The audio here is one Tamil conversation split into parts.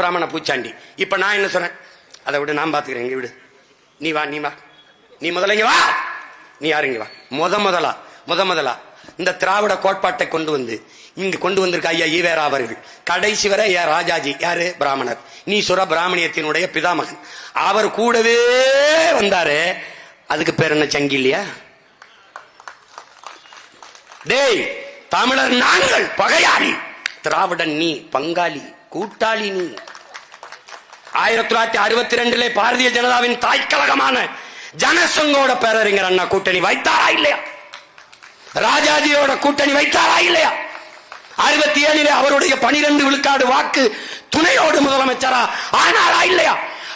பிராமண பூச்சாண்டி. இப்ப நான் என்ன சொல்றேன், அதை விட நான் பாத்துக்கிறேன், இங்க விடு, நீ வா, நீ வா, நீ முதல்ல இங்க வா, நீ யாருங்க வா. முதலா இந்த திராவிட கோட்பாட்டை கொண்டு வந்து இங்க கொண்டு வந்திருக்க ஐயா ஈவேரா அவர்கள். கடைசி வரை ராஜாஜி யாரு, பிராமணர், நீ சொல்ற பிராமணியத்தினுடைய பிதாமகன், அவர் கூடவே வந்தாரு. அதுக்கு பேர் என்ன, சங்கி இல்லையா? டேய், தமிழர் நாங்கள் பகையாளி, திராவிடன் நீ பங்காளி, கூட்டாளி நீ. 1962 பாரதிய ஜனதாவின் தாய்க்கழகமான ஜனசங்கோட பேரறிஞர் அண்ணா கூட்டணி வைத்தாரா இல்லையா? ராஜாஜியோட கூட்டணி வைத்தாரா இல்லையா? 67 அவருடைய 12 விழுக்காடு வாக்கு துணையோடு முதலமைச்சரா ஆனாரா இல்லையா?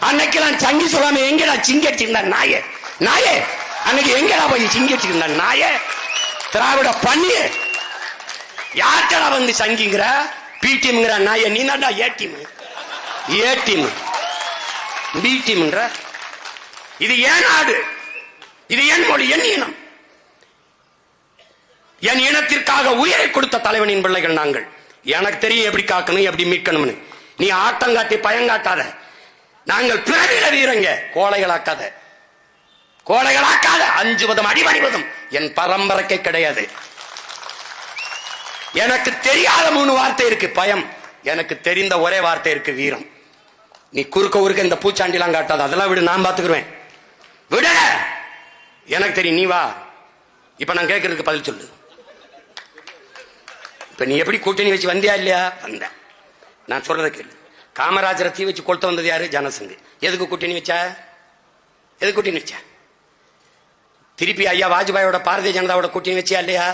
அன்னைக்கெல்லாம் சங்கி சொல்லாம எங்கடா சிங்கடிச்சிருந்த நாயே, நாயே, அன்னைக்கு எங்கடா போய் சிங்கடிச்சிருந்த நாயே, திராவிட பண்ணிய யார்டா வந்து சங்கிங்கிற பிடிஎம்ங்கிற நாய, நீ தான்டா ஏ டீம், பி டீம்ன்ற. இது ஏன் நாடு, இது என் மொழி, என் இனம், என் இனத்திற்காக உயிரை கொடுத்த தலைவனின் பிள்ளைகள் நாங்கள். எனக்கு தெரியும் எப்படி காக்கணும், எப்படி மீட்கணும்னு. நீ ஆட்டங்காட்டி பயங்காட்டாத. நாங்கள் பிறவில வீரங்க, கோழைகளாக்காத, கோழைகளாக்காத. 5 அடிபணிவதும் என் பரம்பரைக்கு கிடையாது. எனக்கு தெரியாத 3 வார்த்தை இருக்கு, பயம். எனக்கு தெரிந்த ஒரே வார்த்தை இருக்கு, வீரம். நீ குறுக்க ஊருக்கு இந்த பூச்சாண்டிலாம் காட்டாத, அதெல்லாம் விடு, நான் பாத்துக்குருவேன், விட. எனக்கு தெரியும், நீ வா. இப்ப நான் கேட்கறதுக்கு பதில் சொல்லு. இப்ப நீ எப்படி கூட்டணி வச்சு வந்தியா இல்லையா? வந்த. நான் சொல்றத கேளு. காமராஜரை தீ வச்சு கொளுத்த வந்தது யாரு? ஜனசங்கு. எதுக்கு கூட்டணி வச்ச? எதுக்கு கூட்டணி வச்ச? திருப்பி ஐயா வாஜ்பாயோட பாரதிய ஜனதாவோட கூட்டணி வச்சியா இல்லையா?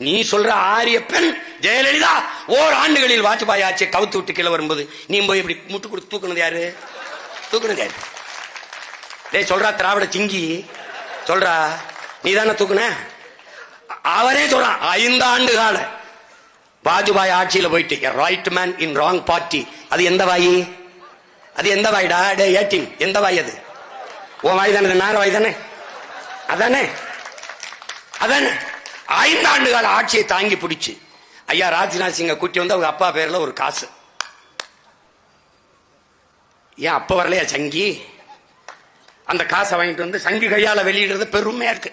நீ சொல்ற ஆரிய பெண் ஜெயலலிதா ஓராண்டுகளில் வாஜ்பாய் ஆட்சியை கவுத்து விட்டு கீழே வரும்போது நீ போய் இப்படி முட்டு கொடுத்து தூக்குனது யாரு? தூக்குனது யாரு? டேய் சொல்றா, திராவிட சிங்கி சொல்றா, நீ தானே தூக்குன. அவரே சொல்றான், 5 ஆண்டு கால வாஜ்பாய் ஆட்சியில போயிட்டு right man in wrong party. அது எந்த வாயி? அது எந்த வாய்டா? டே ஏட்டிங், எந்த வாய் அது? உன் வாய் தானே, நேர வாய் தானே, அதானே, அதானே. 5 ஆண்டு கால ஆட்சியை தாங்கி பிடிச்சு ஐயா ராஜ்நாத் சிங்க கூட்டி வந்து அவங்க அப்பா பேர்ல ஒரு காசு. ஏன் அப்ப வரலையா சங்கி? அந்த காசை வாங்கிட்டு வந்து சங்கி கையால வெளியிடுறது பெருமையா இருக்கு.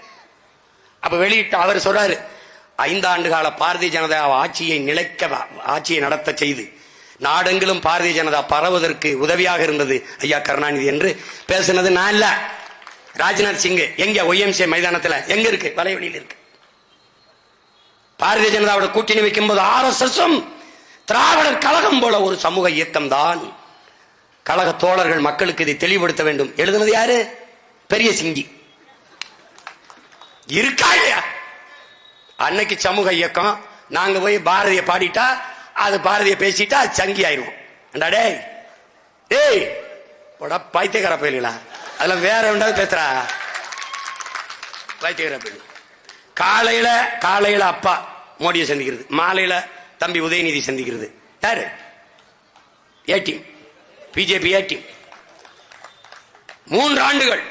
அப்ப வெளியிட்டு அவர் சொல்றாரு, 5 ஆண்டு கால பாரதிய ஜனதா ஆட்சியை நிலைக்க, ஆட்சியை நடத்த செய்து நாடெங்கிலும் பாரதிய ஜனதா பரவுவதற்கு உதவியாக இருந்தது ஐயா கருணாநிதி என்று பேசினது நான் இல்ல, ராஜ்நாத் சிங். எங்க? ஒய்எம்சி மைதானத்துல. எங்க இருக்கு? வலைவெளியில் இருக்கு. பாரதிய ஜனதாவோட கூட்டணி வைக்கும் போது RSS திராவிடர் கழகம் போல ஒரு சமூக இயக்கம் தான். கழக தோழர்கள் மக்களுக்கு இதை தெளிவுபடுத்த வேண்டும். எழுதுனது யாரு? பெரிய சிங்கி. இருக்கா இல்லையா? அன்னைக்கு சமூக இயக்கம். நாங்க போய் பாரதிய பாடிட்டா, அது பாரதிய பேசிட்டா அது சங்கி ஆயிரும். டேய் டேய் பைத்தியக்கார பயிலா, அதெல்லாம் வேற ஒன்றாவது பேசுறா, பைத்தியக்கார பயிலு. காலையில அப்பா மோடியை சந்திக்கிறது, மாலையில தம்பி உதயநிதி சந்திக்கிறது. யாரு? ஏடி பிஜேபி ஏடி. 3 ஆண்டுகள்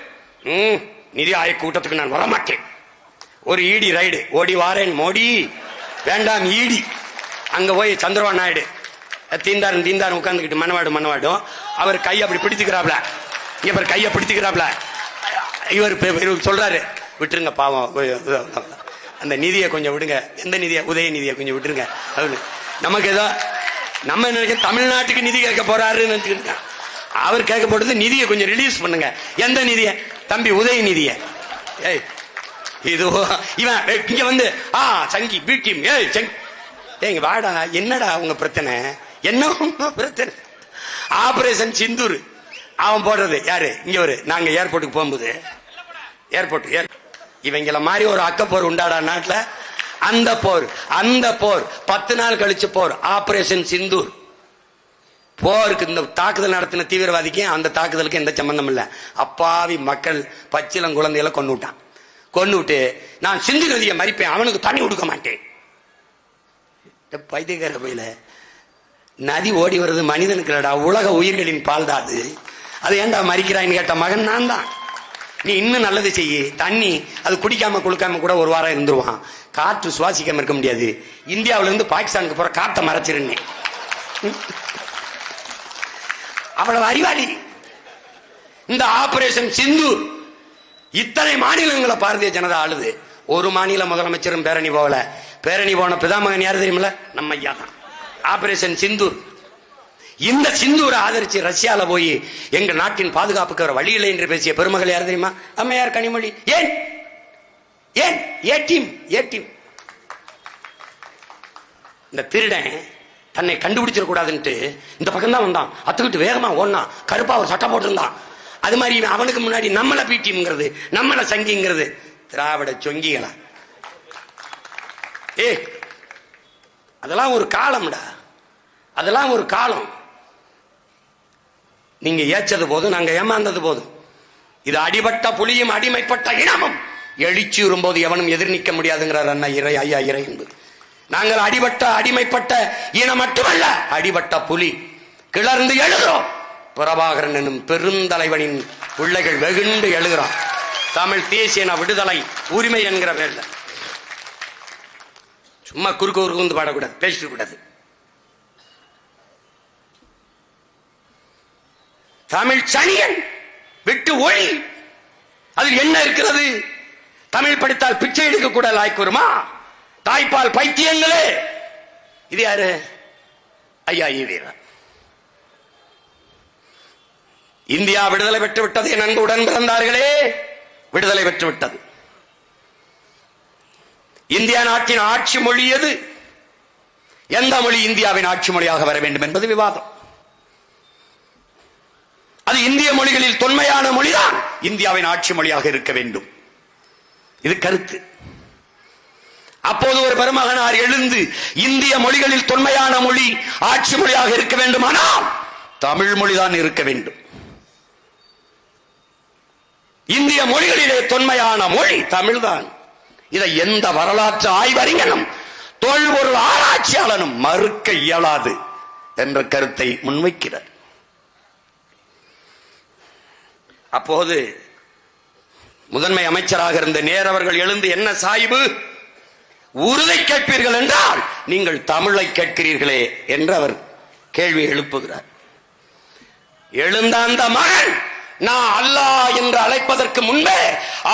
நிதி ஆயோக் கூட்டத்துக்கு நான் வரமாட்டேன். ஒரு ஈடி ரைடு, ஓடி வாரேன் மோடி, வேண்டாம் ஈடி. அங்க போய் சந்திரபாபு நாயுடு தீந்தாரும் உட்கார்ந்துக்கிட்டு மனவாடும். அவர் கையை அப்படி பிடிச்சுக்கிறாப்ல, இவர் கையை பிடிச்சுக்கிறாப்ல. இவர் சொல்றாரு, விட்டுருங்க பாவம், அந்த நிதியை கொஞ்சம் விடுங்க. எந்த நிதியை? உதயநிதியை கொஞ்சம் விட்டுருங்க. நமக்கு ஏதோ நம்ம நினைக்க தமிழ்நாட்டுக்கு நிதி கேட்க போறாருன்னு நினைச்சுக்கிட்டு, அவர் கேட்க போறது நிதியை கொஞ்சம் ரிலீஸ் பண்ணுங்க. எந்த நிதியை? தம்பி உதயநிதியை. ஏய் இது இவன் இங்க வந்து சங்கி பிடிம். ஏய் சங்கி, ஏங்க வாடா, என்னடா உங்க பிரச்சனை? என்ன பிரச்சனை? ஆபரேஷன் சிந்தூர் அவன் போடுறது யாரு? இங்க ஒரு நாங்க ஏர்போர்ட்டுக்கு போகும்போது, ஏர்போர்ட் இவங்கள மாதிரி ஒரு அக்கப்போர் உண்டாடா நாட்டுல. அந்த போர் 10 நாள் கழிச்சு போர், ஆபரேஷன் சிந்தூர். போருக்கு இந்த தாக்குதல் நடத்தின தீவிரவாதிக்கு அந்த தாக்குதலுக்கு எந்த சம்பந்தம் இல்ல. அப்பாவி மக்கள் பச்சிலம் குழந்தைகளை கொண்டு விட்டு நான் சிந்து நதியை மறிப்பேன், அவனுக்கு தண்ணி கொடுக்க மாட்டேன். பைத்தியக்கார பையில, நதி ஓடி வருது மனிதனுக்கு இல்லடா, உலக உயிர்களின் பால் தான் அது. அதை ஏன்டா மறிக்கிறான்னு கேட்ட மகன் நான் தான். நீ இன்னும் நல்லது செய்ய. தண்ணி அது குடிக்காம குளுக்காம கூட ஒரு வாரம் இருந்துருவான். காற்று சுவாசிக்காம இருக்க முடியாது. இந்தியாவில இருந்து பாகிஸ்தானுக்கு போற காற்றை மறைச்சிருந்தேன். அவ்வளவு அறிவாளி. இந்த ஆபரேஷன் சிந்தூர் இத்தனை மாநிலங்களை பாரதிய ஜனதா ஆளுது. ஒரு மாநில முதலமைச்சரும் பேரணி போகல. பேரணி போன பிதாமகன் யாரு தெரியுமில்ல? நம்ம ஐயா தான். ஆபரேஷன் சிந்தூர். இந்த சிந்தூரை ஆதரிச்சு ரஷ்யால போய் எங்க நாட்டின் பாதுகாப்புக்கு வர வழி இல்லை என்று பேசிய பெருமகள் யார் தெரியுமா? அம்மையார் கனிமொழி. ஏன் ஏன் ஏடிஎம் ஏடிஎம் இந்த திருடன் தன்னை கண்டுபிடிச்சிட கூடாதுன்ட்டு இந்த பக்கம் தான் வந்தான். அத்துக்கிட்டு வேகமா ஓடனா, கருப்பா ஒரு சட்டை போட்டிருந்தான். அது மாதிரி அவனுக்கு முன்னாடி நம்மள பிடிங்கிறது, நம்மள சங்கிங்கிறது. திராவிட சொங்கிகளா? ஏ அதெல்லாம் ஒரு காலம்டா, அதெல்லாம் ஒரு காலம். நீங்க ஏச்சது போதும், நாங்க ஏமாந்தது போதும். இது அடிபட்ட புலியும் அடிமைப்பட்ட இனமும் எழுச்சி வரும்போது எவனும் எதிர் நிற்க முடியாதுங்கிறார் அண்ணா இறை ஐயா இறை என்பது. நாங்கள் அடிபட்ட அடிமைப்பட்ட இனம் மட்டுமல்ல, அடிபட்ட புலி. கிளர்ந்து எழுகிறோம். பிரபாகரன் என்னும் பெருந்தலைவனின் பிள்ளைகள் வெகுண்டு எழுகிறான். தமிழ் தேசிய விடுதலை உரிமை என்கிற பேர்ல. சும்மா குறுக்கு குறுக்கு பாடக்கூடாது, பேசிக்க கூடாது. தமிழ் சனியன் விட்டு ஒளி. அதில் என்ன இருக்கிறது? தமிழ் படித்தால் பிச்சை எடுக்க கூட லாய்க்கு வருமா? தாய்ப்பால் பைத்தியங்களே. இது யாரு? ஐயா ஈவீரா. இந்தியா விடுதலை பெற்று விட்டது. என் அன்பு உடன் பிறந்தார்களே, விடுதலை பெற்று விட்டது. இந்தியா நாட்டின் ஆட்சி மொழி எது? எந்த மொழி இந்தியாவின் ஆட்சி மொழியாக வர வேண்டும் என்பது விவாதம். அது இந்திய மொழிகளில் தொன்மையான மொழிதான் இந்தியாவின் ஆட்சி மொழியாக இருக்க வேண்டும். இது கருத்து. அப்போது ஒரு பெருமகனார் எழுந்து இந்திய மொழிகளில் தொன்மையான மொழி ஆட்சி மொழியாக இருக்க வேண்டுமானால் தமிழ் மொழிதான் இருக்க வேண்டும். இந்திய மொழிகளிலே தொன்மையான மொழி தமிழ்தான். இதை எந்த வரலாற்று ஆய்வறிஞனும் தொல்பொருள் ஆராய்ச்சியாளனும் மறுக்க இயலாது என்ற கருத்தை முன்வைக்கிறார். அப்போது முதன்மை அமைச்சராக இருந்த நேரு அவர்கள் எழுந்து, என்ன சாய்பு, உறுதி கேட்பீர்கள் என்றால் நீங்கள் தமிழை கேட்கிறீர்களே என்று அவர் கேள்வி எழுப்புகிறார். எழுந்த அந்த மகன், நான் அல்லாஹ் என்று அழைப்பதற்கு முன்பே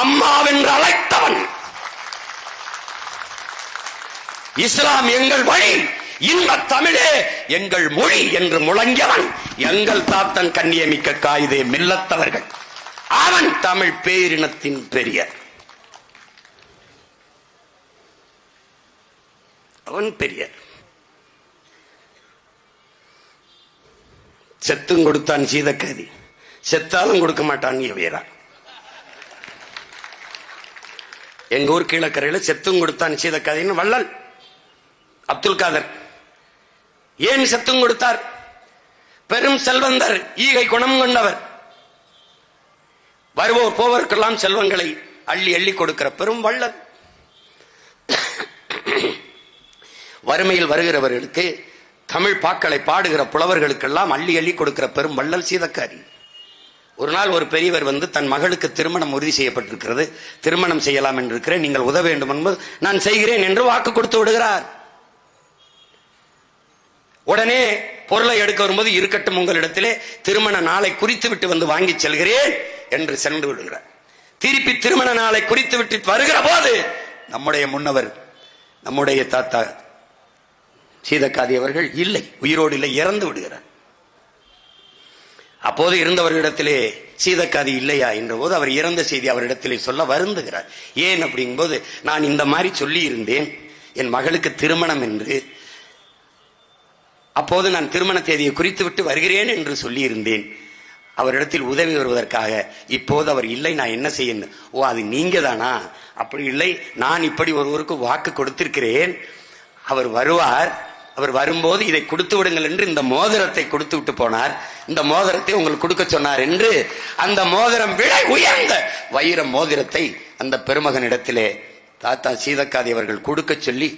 அம்மாவென்று அழைத்தவன். இஸ்லாம் எங்கள் வழி, இன்ப தமிழே எங்கள் மொழி என்று முழங்கியவன் எங்கள் தாத்தன் கண்ணியமிக்க காயிதே மில்லத்தவர்கள். அவன் தமிழ் பேரினத்தின் பெரியர். அவன் பெரியர். செத்தும் கொடுத்தான் சீதக்காதி, செத்தாலும் கொடுக்க மாட்டான் வீரா. எங்க ஊர் கீழக்கரையில் செத்தும் கொடுத்தான் சீதக்காதின்னு வள்ளல் அப்துல் காதர். ஏன் செத்தும் கொடுத்தார்? பெரும் செல்வந்தர், ஈகை குணம் கொண்டவர். வருவோர் போவருக்கெல்லாம் செல்வங்களை அள்ளி அள்ளி கொடுக்கிற பெரும் வள்ளல். வறுமையில் வருகிறவர்களுக்கு, தமிழ் பாக்களை பாடுகிற புலவர்களுக்கெல்லாம் அள்ளி அள்ளி கொடுக்கிற பெரும் வள்ளல் சீதக்காரி. ஒரு நாள் ஒரு பெரியவர் வந்து, தன் மகளுக்கு திருமணம் உறுதி செய்யப்பட்டிருக்கிறது, திருமணம் செய்யலாம் என்று இருக்கிறேன், நீங்கள் உதவ வேண்டும் என்பது, நான் செய்கிறேன் என்று வாக்கு கொடுத்து விடுகிறார். உடனே பொருளை எடுக்க வரும்போது, இருக்கட்டும் உங்களிடத்திலே, திருமண நாளை குறித்து விட்டு வந்து வாங்கி செல்கிறேன் என்று சென்று விடுகிறார். திருப்பி திருமண நாளை குறித்து விட்டு வருகிற போது நம்முடைய முன்னவர், நம்முடைய தாத்தா சீதக்காதி அவர்கள் இல்லை, உயிரோடு இல்லை, இறந்து விடுகிறார். அப்போது இருந்தவர்களிடத்திலே சீதக்காதி இல்லையா என்ற போது அவர் இறந்த செய்தி அவரிடத்திலே சொல்ல வருந்துகிறார். ஏன் அப்படிங்கும்போது, நான் இந்த மாதிரி சொல்லி இருந்தேன் என் மகளுக்கு திருமணம் என்று, அப்போது நான் திருமண தேதியை குறித்து விட்டு வருகிறேன் என்று சொல்லி இருந்தேன், அவரிடத்தில் உதவி வருவதற்காக. இப்போது அவர் இல்லை, நான் என்ன செய்யணும்? ஓ, அது நீங்க தானா? அப்படி இல்லை, நான் இப்படி ஒருவருக்கு வாக்கு கொடுத்திருக்கிறேன், அவர் வருவார், அவர் வரும்போது இதை கொடுத்து விடுங்கள் என்று இந்த மோதிரத்தை கொடுத்து விட்டு போனார், இந்த மோதிரத்தை உங்களுக்கு கொடுக்க சொன்னார் என்று அந்த மோதிரம் விலை உயர்ந்த வைர மோதிரத்தை அந்த பெருமகனிடத்திலே தாத்தா சீதக்காதி அவர்கள் கொடுக்க சொல்லி,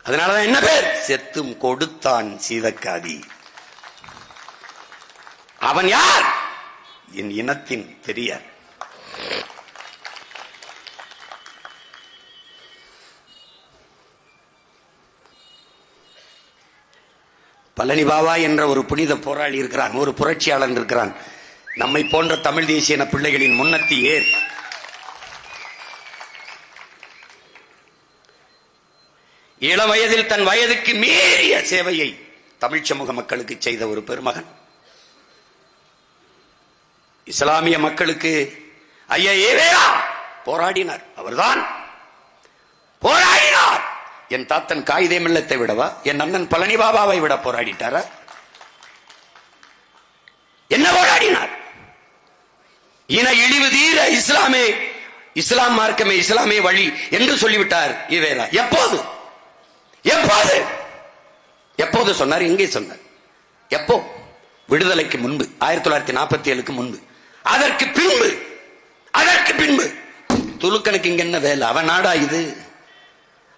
அதனாலதான் என்ன பேர்? செத்தும் கொடுத்தான் சீதக்காதி. அவன் யார்? என் இனத்தின் பெரியார். பழனி பாபா என்ற ஒரு புனித போராளி இருக்கிறான், ஒரு புரட்சியாளன் இருக்கிறான். நம்மை போன்ற தமிழ் தேசிய பிள்ளைகளின் முன்னத்தி ஏர். இளம் வயதில் தன் வயதுக்கு மீறிய சேவையை தமிழ் சமூக மக்களுக்கு செய்த ஒரு பெருமகன். இஸ்லாமிய மக்களுக்கு ஐயா ஈவேரா போராடினார். அவர்தான் போராடினார். என் தாத்தன் காயிதே மில்லத்தை விடவா, என் அண்ணன் பழனி பாபாவை விட போராடிட்டாரா? என்ன போராடினார்? இன இழிவு தீர இஸ்லாமே, இஸ்லாம் மார்க்கமே, இஸ்லாமே வழி என்று சொல்லிவிட்டார் ஈவேரா. எப்போது எப்போது எப்போது சொன்னார்? எங்கே சொன்னார்? எப்போ? விடுதலைக்கு முன்பு, 1947க்கு முன்பு. அதற்கு பின்பு துலுக்கனுக்கு இங்க என்ன வேலை? அவன் நாடா இது?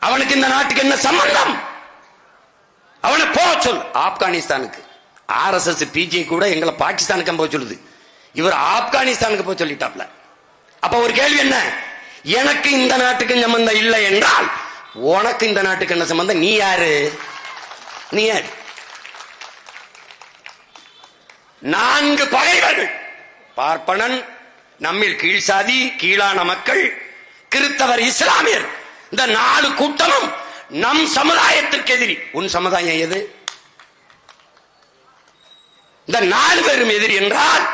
அவனுக்கு இந்த நாட்டுக்கு என்ன சம்பந்தம்? அவனை போக சொல் ஆப்கானிஸ்தானுக்கு. RSS PJ கூட எங்களை பாகிஸ்தானுக்கு போக சொல்லுது, இவர் ஆப்கானிஸ்தானுக்கு போய் சொல்லிட்டாப்ல. அப்ப ஒரு கேள்வி என்ன? எனக்கு இந்த நாட்டுக்கு சம்பந்தம் இல்லை என்றால் உனக்கு இந்த நாட்டுக்கு என்ன சம்பந்தம்? நீ யாரு? நீ யாரு? 4 பகைவர்கள்: பார்ப்பனன், நம்மில் கீழ் சாதி, கீழான மக்கள், கிறிஸ்தவர், இஸ்லாமியர். இந்த 4 கூட்டமும் நம் சமுதாயத்திற்கு எதிரி. உன் சமுதாயம் எது? இந்த 4 பேரும் எதிரி என்றால்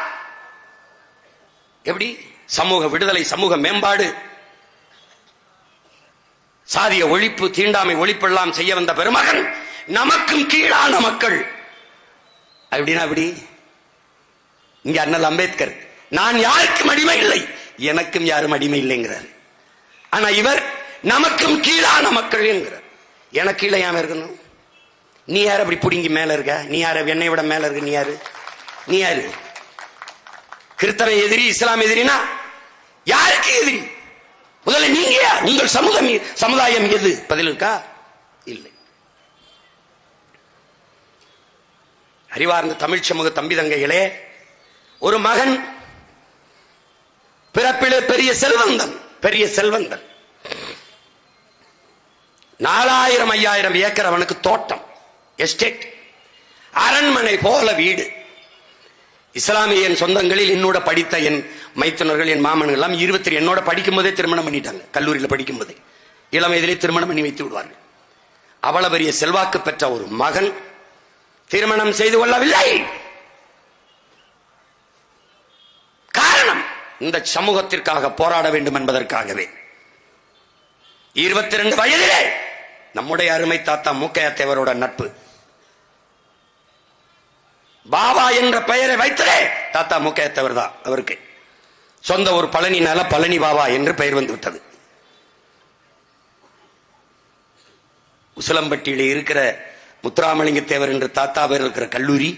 எப்படி? சமூக விடுதலை, சமூக மேம்பாடு, சாதிய ஒழிப்பு, தீண்டாமை ஒழிப்பெல்லாம் செய்ய வந்த பெருமகன் நமக்கும் கீழான மக்கள். அப்படின்னா அப்படி இங்க அண்ணல் அம்பேத்கர் நான் யாருக்கும் அடிமை இல்லை, எனக்கும் யாரும் அடிமை இல்லைங்கிறார். ஆனா இவர் நமக்கும் கீழான மக்கள் என்கிறார். எனக்கு கீழே யாம இருக்கணும்? நீ யாரு அப்படி புடிங்கி மேல இருக்க? நீ யாரு என்னை விட மேல இருக்க? நீ யாரு? நீ யாரு? கிறிஸ்தவ எதிரி, இஸ்லாம் எதிரினா யாருக்கு எதிரி? முதல்ல நீங்க யார்? உங்கள் சமுதாயம் எது? பதில் இருக்கா? இல்லை. அறிவார்ந்த தமிழ் சமூக தம்பி தங்கைகளே, ஒரு மகன் பிறப்பிலே பெரிய செல்வந்தன், பெரிய செல்வந்தன். 4000 5000 ஏக்கர் அவனுக்கு தோட்டம், எஸ்டேட், அரண்மனை போல வீடு. இஸ்லாமிய என் சொந்தங்களில் என்னோட படித்த என் மைத்துனர்கள், என் மாமன்கள் எல்லாம் 22 என்னோட படிக்கும் போதே திருமணம் பண்ணிட்டாங்க. கல்லூரியில் படிக்கும் போதே இளம் வயதிலே திருமணம் பண்ணி வைத்து விடுவார்கள். அவ்வளவு பெரிய செல்வாக்கு பெற்ற ஒரு மகன் திருமணம் செய்து கொள்ளவில்லை. காரணம், இந்த சமூகத்திற்காக போராட வேண்டும் என்பதற்காகவே. 22 வயதிலே நம்முடைய அருமை தாத்தா மூக்கையா தேவரோட நட்பு. பாபா என்ற பெயரை வைத்ததே தாத்தா மூக்கையா தேவர் தான். அவருக்கு சொந்த ஒரு பழனினால பழனி பாபா என்று பெயர் வந்து விட்டது. உசிலம்பட்டியில இருக்கிற முத்துராமலிங்க தேவர் என்று தாத்தா பேர் இருக்கிற கல்லூரி,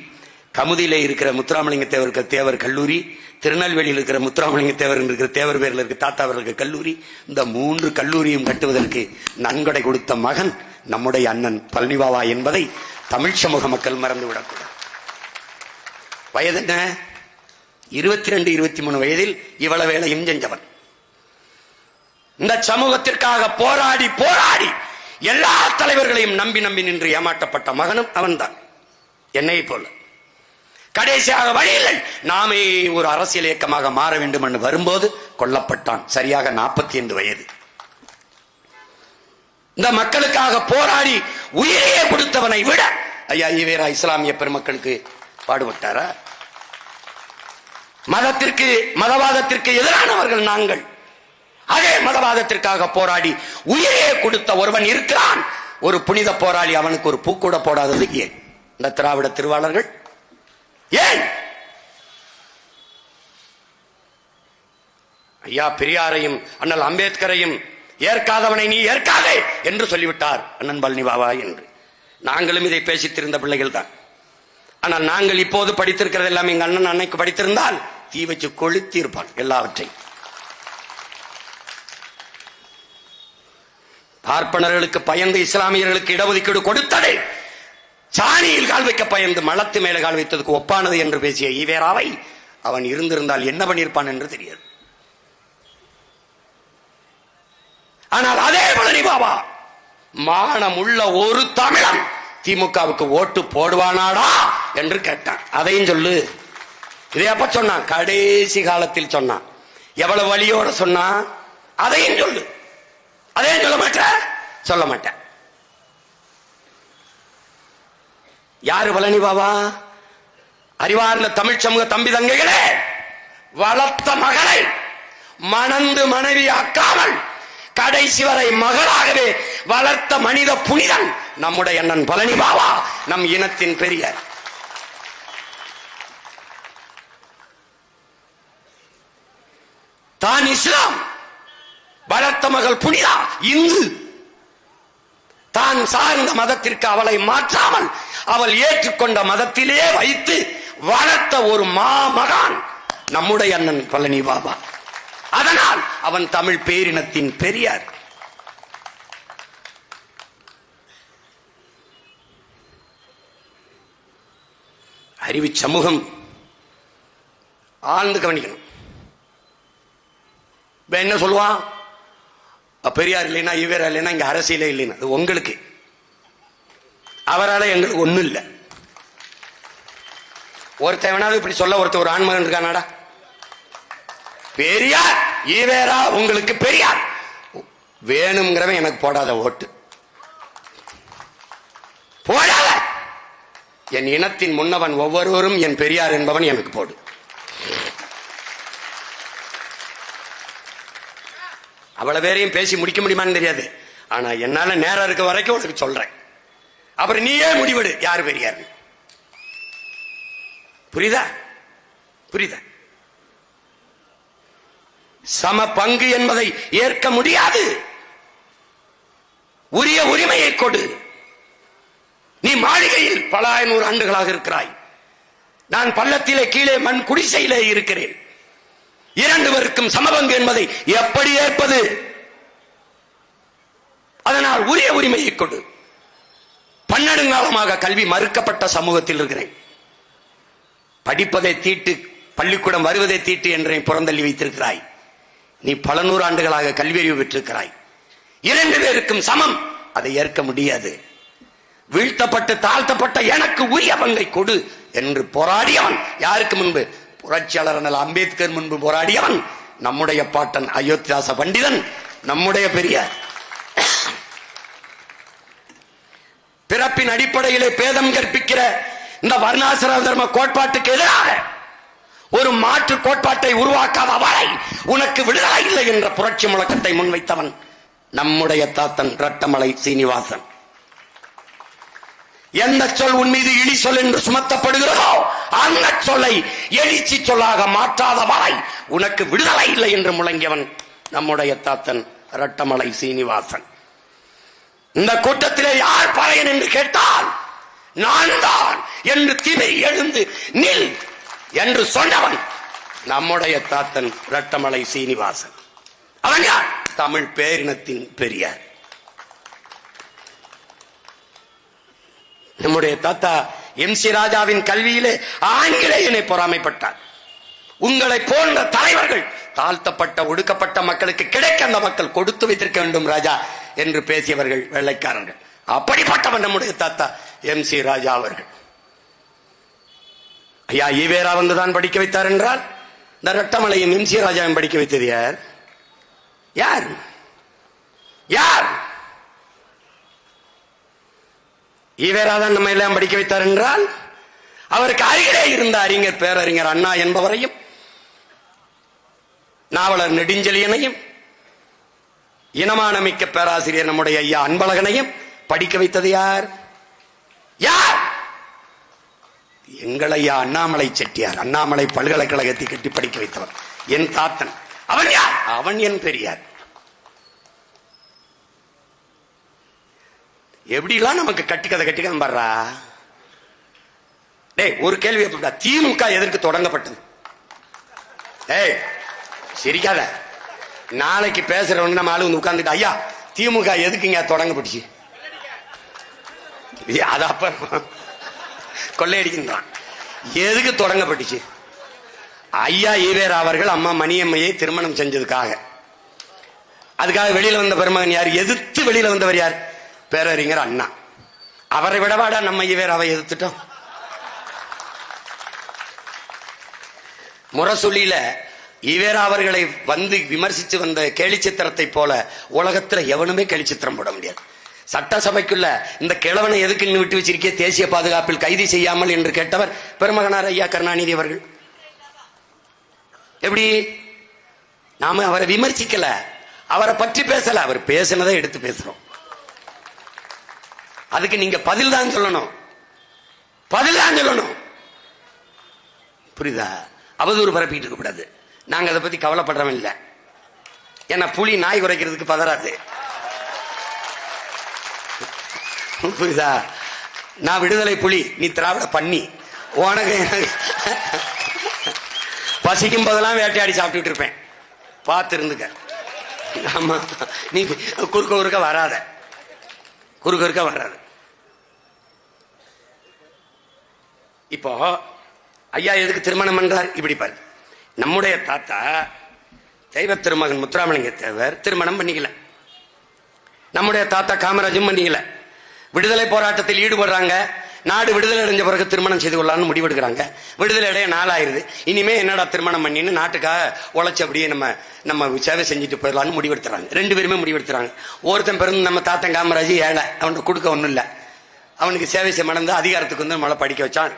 கமுதியில இருக்கிற முத்துராமலிங்க தேவர் இருக்கிற தேவர் கல்லூரி, திருநெல்வேலியில் இருக்கிற முத்துராமலிங்க தேவர் இருக்கிற தேவர் பேரில் இருக்கிற தாத்தா அவர்களுக்கு கல்லூரி, இந்த 3 கல்லூரியும் கட்டுவதற்கு நன்கொடை கொடுத்த மகன் நம்முடைய அண்ணன் பழனி பாபா என்பதை தமிழ் சமூக மக்கள் மறந்துவிடக்கூடாது. வயது என்ன? 22 23 வயதில் இவ்வளவு வேலையும் செஞ்சவன். இந்த சமூகத்திற்காக போராடி போராடி எல்லா தலைவர்களையும் நம்பி நம்பி நின்று ஏமாற்றப்பட்ட மகனும் அவன்தான், என்னை போல. கடைசியாக வழி இல்லை, நாமே ஒரு அரசியல் இயக்கமாக மாற வேண்டும் என்று வரும்போது கொல்லப்பட்டான். சரியாக 45 வயது. இந்த மக்களுக்காக போராடி உயிரையே கொடுத்தவனை விட ஐயா ஈவேரா இஸ்லாமிய பெருமக்களுக்கு பாடுபட்டாரா? மதத்திற்கு, மதவாதத்திற்கு எதிரானவர்கள் நாங்கள். அதே மதவாதத்திற்காக போராடி உயிரையே கொடுத்த ஒருவன் இருக்கிறான், ஒரு புனித போராளி. அவனுக்கு ஒரு பூ கூட போடாதது ஏன்? இந்த திராவிட திருவாளர்கள் ஏன்? ஐயா பெரியாரையும் அண்ணல் அம்பேத்கரையும் ஏற்காதவனை நீ ஏற்காதே என்று சொல்லிவிட்டார் அண்ணன் பழனி பாபா என்று. நாங்களும் இதை பேசித்திருந்த பிள்ளைகள் தான். ஆனால் நாங்கள் இப்போது படித்திருக்கிறது எல்லாம் எங்க அண்ணன் அன்னைக்கு படித்திருந்தால் தீ வச்சு கொளுத்தி இருப்பான் எல்லாவற்றையும். பார்ப்பனர்களுக்கு பயந்து இஸ்லாமியர்களுக்கு இடஒதுக்கீடு கொடுத்ததை சாணியில் கால் வைக்க பயந்து மலத்து மேலே கால் வைத்ததுக்கு ஒப்பானது என்று பேசிய ஈவேராவை அவன் இருந்திருந்தால் என்ன பண்ணியிருப்பான் என்று தெரியாது. ஆனால் அதே பழனி பாபா மானம் உள்ள ஒரு தமிழன் திமுகவுக்கு ஓட்டு போடுவானாடா என்று கேட்டான். அதையும் சொல்லு. இதை அப்ப சொன்னான், கடைசி காலத்தில் சொன்னான். எவ்வளவு வழியோட சொன்னா, அதையும் சொல்லு. அதையும் சொல்ல மாட்டேன், சொல்ல மாட்டேன். யாரு பழனி பாபா? அறிவார்ந்த தமிழ் சமூக தம்பி தங்கைகளே, வளர்த்த மகளை மணந்து மனைவியாக்காமல் கடைசி வரை மகளாகவே வளர்த்த மனித புனிதன் நம்முடைய அண்ணன் பழனி பாபா, நம் இனத்தின் பெரிய. தான் இஸ்லாம், வளர்த்த மகள் புனிதா இந்து. தான் சார்ந்த மதத்திற்கு அவளை மாற்றாமல் அவள் ஏற்றுக்கொண்ட மதத்திலே வைத்து வளர்த்த ஒரு மாமகான் நம்முடைய அண்ணன் பழனி பாபா. அதனால் அவன் தமிழ் பேரினத்தின் பெரியார். அறிவு சமூகம் ஆழ்ந்து கவனிக்கணும். என்ன சொல்லுவான், பெரியார் இல்லைன்னா இவர் இல்லைன்னா இங்க அரசியலே இல்லைன்னா, அது உங்களுக்கு. அவரால் எங்களுக்கு ஒண்ணும் இல்லை. ஒருத்தவனாவது இப்படி சொல்ல ஒருத்தர் ஒரு ஆண்மகன் இருக்கானாடா? பெரியார் ஈவேரா உங்களுக்கு பெரியார் வேணுங்கிறவன் எனக்கு போடாத ஓட்டு போடாத. என் இனத்தின் முன்னவன் ஒவ்வொருவரும் என் பெரியார் என்பவன் எனக்கு போடு. அவ்வளவு பேரையும் பேசி முடிக்க முடியுமான்னு தெரியாது. ஆனா என்னால நேரம் இருக்க வரைக்கும் உனக்கு சொல்றேன். அப்புறம் நீயே முடிவெடு யார் பெரியார். புரியுதா? புரியுதா? சம பங்கு என்பதை ஏற்க முடியாது. உரிய உரிமையை கொடு. நீ மாளிகையில் பல 500 ஆண்டுகளாக இருக்கிறாய். நான் பள்ளத்திலே கீழே மண் குடிசையிலே இருக்கிறேன். 2 பேருக்கும் சமபங்கு என்பதை எப்படி ஏற்பது? அதனால் உரிய உரிமையை கொடு. பன்னெடுங்காலமாக கல்வி மறுக்கப்பட்ட சமூகத்தில் இருக்கிறேன். படிப்பதை தீட்டு, பள்ளிக்கூடம் வருவதை தீட்டு என்று புறந்தள்ளி வைத்திருக்கிறாய். நீ பல 100 ஆண்டுகளாக கல்வியறிவு பெற்றிருக்கிறாய். 2 பேருக்கும் சமம், அதை ஏற்க முடியாது. வீழ்த்தப்பட்டு தாழ்த்தப்பட்ட எனக்கு உரிய பங்கை கொடு என்று போராடியவன் யாருக்கு முன்பு? புரட்சியாளர் அம்பேத்கர் முன்பு போராடியவன் நம்முடைய பாட்டன் அயோத்தியாச பண்டிதன், நம்முடைய பெரியார். பிறப்பின் அடிப்படையிலே பேதம் கற்பிக்கிற இந்த வர்ணாசிரம தர்ம கோட்பாட்டுக்கு எதிராக ஒரு மாற்று கோட்பாட்டை உருவாக்காத வரை உனக்கு விடுதலை இல்லை என்ற புரட்சி முழக்கத்தை முன்வைத்தவன் நம்முடைய தாத்தன் ரட்டமலை சீனிவாசன். எந்த சொல் உன் மீது இழி சொல் என்று சுமத்தப்படுகிறதோ அந்த சொல்லை எழுச்சி சொல்லாக மாற்றாத வரை உனக்கு விடுதலை இல்லை என்று முழங்கியவன் நம்முடைய தாத்தன் ரட்டமலை சீனிவாசன். இந்த கூட்டத்திலே யார் பறையன் என்று கேட்டால் நான் தான் என்று திமிரி எழுந்து நில் என்று சொன்னவன் நம்முடைய தாத்தன் ரட்டமலை சீனிவாசன். அவன் யார்? தமிழ் பேரினத்தின் பெரியார். நம்முடைய தாத்தா MC ராஜாவின் கல்வியிலே ஆங்கிலேயனை பொறாமைப்பட்டார். உங்களை போன்ற தலைவர்கள் தாழ்த்தப்பட்ட ஒடுக்கப்பட்ட மக்களுக்கு கிடைக்க அந்த மக்கள் கொடுத்து வைத்திருக்க வேண்டும் ராஜா என்று பேசியவர்கள் வெள்ளைக்காரர்கள். அப்படிப்பட்டவன் நம்முடைய தாத்தா MC ராஜா அவர்கள். ஐயா ஈவேரா வந்துதான் படிக்க வைத்தார் என்றால் இந்த ரட்டமலையும் MC ராஜாவையும் படிக்க வைத்தது யார்? யார்? யார்? ஈவேரா தான் நம்ம எல்லாம் படிக்க வைத்தார் என்றால் அவருக்கு அருகிலே இருந்த அறிஞர் பேரறிஞர் அண்ணா என்பவரையும் நாவலர் நெடுஞ்செழியனையும் இனமானமிக்க பேராசிரியர் நம்முடைய ஐயா அன்பழகனையும் படிக்க வைத்தது யார்? யார்? எங்கள் ஐயா அண்ணாமலை செட்டியார், அண்ணாமலை பல்கலைக்கழகத்தை கட்டி படிக்க வைத்தவர் என் தாத்தன். அவன் யார்? அவன் என் பெரியார். எப்படிலாம் நமக்கு கட்டிக்கதை கட்டிக்க பாடுறா. டேய் ஒரு கேள்வி, திமுக எதற்கு தொடங்கப்பட்டது? ஏய் சிரிக்காத. நாளைக்கு பேசுறவங்க நம்ம ஆளு வந்து உட்கார்ந்துட்டு ஐயா திமுக எதுக்குங்க தொடங்கப்பட்டுச்சு? அது அப்புறம் கொள்ளையடிக்கின்றான். எதுக்கு தொடங்கப்பட்டுச்சு? ஐயா ஈவேரா அவர்கள் அம்மா மணியம்மையை திருமணம் செஞ்சதுக்காக. அதுக்காக வெளியில வந்த பெருமகன் யார்? எதிர்த்து வெளியில வந்தவர் யார்? பேரறிஞர் அண்ணா. அவரை விடவாடா நம்ம ஈவேராவை எதிர்த்துட்டோம். முரசொலியில ஈவேரா அவர்களை வந்து விமர்சித்து வந்த கேலிச்சித்திரத்தை போல உலகத்துல எவனுமே கேலிச்சித்திரம் போட முடியாது. சட்டசபைக்குள்ள இந்த கிழவனை எதுக்கு விட்டு வச்சிருக்கே தேசிய பாதுகாப்பில் கைது செய்யாமல் என்று கேட்டவர் பெருமகனார் ஐயா கருணாநிதி அவர்கள். எப்படி நாம அவரை விமர்சிக்கல, அவரை பற்றி பேசல, அவர் பேசினதை எடுத்து பேசுறோம். அதுக்கு நீங்க பதில் தான் சொல்லணும், பதில் தான் சொல்லணும். புரியுதா? அவதூறு பரப்பிட்டு இருக்க கூடாது. நாங்க அதை பத்தி கவலைப்படுறோம் இல்ல. ஏன்னா புலி நாய் குறைக்கிறதுக்கு பதறாது. புரியுதா? நான் விடுதலை புலி, நீ திராவிட பண்ணி. உனக்கு பசிக்கும் போதெல்லாம் வேட்டையாடி சாப்பிட்டுட்டு இருப்பேன், பார்த்து இருந்துக்க. ஆமா, நீ குறுக்க வராத, குறுக்க வராது. இப்போ ஐயா எதுக்கு திருமணம் பண்றார்? இப்படி பாரு, நம்முடைய தாத்தா தெய்வ திருமகன் முத்துராமலிங்க தேவர் திருமணம் பண்ணிக்கல. நம்முடைய தாத்தா காமராஜும் பண்ணிக்கல. விடுதலை போராட்டத்தில் ஈடுபடுறாங்க. நாடு விடுதலை அடைஞ்ச பிறகு திருமணம் செய்து கொள்ளலாம்னு முடிவெடுக்கிறாங்க. விடுதலை அடைய நாளாயிருது. இனிமே என்னடா திருமணம் பண்ணின்னு நாட்டுக்காக உழைச்சி அப்படியே நம்ம சேவை செஞ்சுட்டு போயிடலாம்னு முடிவெடுத்துறாங்க. ரெண்டு பேருமே முடிவெடுத்துறாங்க. ஒருத்தன் பிறந்து நம்ம தாத்தன் காமராஜ் ஏழை, அவனுக்கு கொடுக்க ஒன்றும் இல்லை, அவனுக்கு சேவை செய்ய மணந்து அதிகாரத்துக்கு வந்து நம்மளை படிக்க வச்சான்.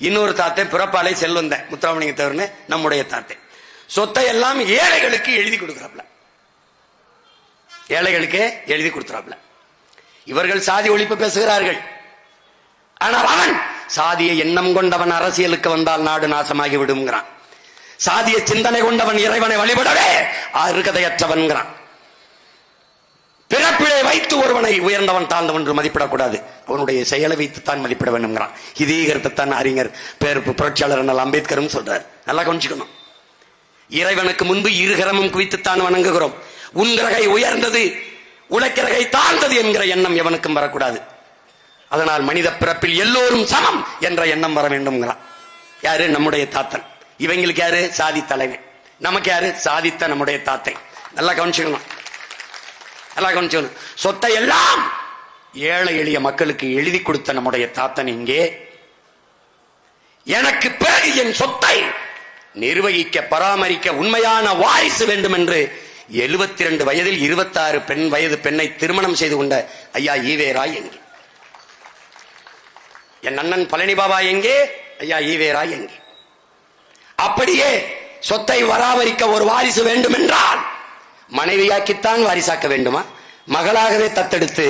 இன்னொரு தாத்தை பிறப்பாலே செல்வந்த முத்துராமலிங்க தேவர்னு நம்முடைய தாத்தை சொத்தை எல்லாம் ஏழைகளுக்கு எழுதி கொடுக்கிறாப்ல, ஏழைகளுக்கு எழுதி கொடுத்துறாப்ல. இவர்கள் சாதி ஒழிப்பு பேசுகிறார்கள். ஆனால் அவன் சாதிய எண்ணம் கொண்டவன் அரசியலுக்கு வந்தால் நாடு நாசமாகி விடுங்கிறான். சாதிய சிந்தனை கொண்டவன் இறைவனை வழிபடவே அருகதையற்றவன்கிறான். பிறப்பிலே வைத்து ஒருவனை உயர்ந்தவன் தாழ்ந்தவன் என்று மதிப்பிடக்கூடாது, அவனுடைய செயலை வைத்துத்தான் மதிப்பிட வேண்டும்ங்கிறான். இதே கருத்தைத்தான் அறிஞர் பேர் புரட்சியாளர் அம்பேத்கரும் சொல்றார். நல்லா கவனிச்சுக்கணும். இறைவனுக்கு முன்பு இருகரமும் குவித்துத்தான் வணங்குகிறோம். உன்கிரகை உயர்ந்தது, உழைக்கிறகை தாழ்ந்தது என்கிற எண்ணம் எவனுக்கும் வரக்கூடாது. அதனால் மனித பிறப்பில் எல்லோரும் சமம் என்ற எண்ணம் வர வேண்டும்ங்கிறான். யாரு? நம்முடைய தாத்தன். இவங்களுக்கு யாரு? சாதி தலைவன். நமக்கு யாரு? சாதித்த நம்முடைய தாத்தை. நல்லா கவனிச்சுக்கணும், நல்லா கவனிச்சுக்கணும். சொத்தை எல்லாம் ஏழை எளிய மக்களுக்கு எழுதி கொடுத்த நம்முடைய தாத்தன் இங்கே எனக்கு பிறகு என் சொத்தை நிர்வகிக்க பராமரிக்க உண்மையான வாரிசு வேண்டும் என்று 72 வயதில் 26 வயது பெண்ணை திருமணம் செய்து கொண்ட ஐயா ஈவேரா எங்கே? என் அண்ணன் பழனி பாபா எங்கே? ஐயா ஈவேரா எங்கே? அப்படியே சொத்தை பராமரிக்க ஒரு வாரிசு வேண்டும் என்றால் மனைவியாக்கித்தான் வாரிசாக்க வேண்டுமா? மகளாகவே தத்தெடுத்து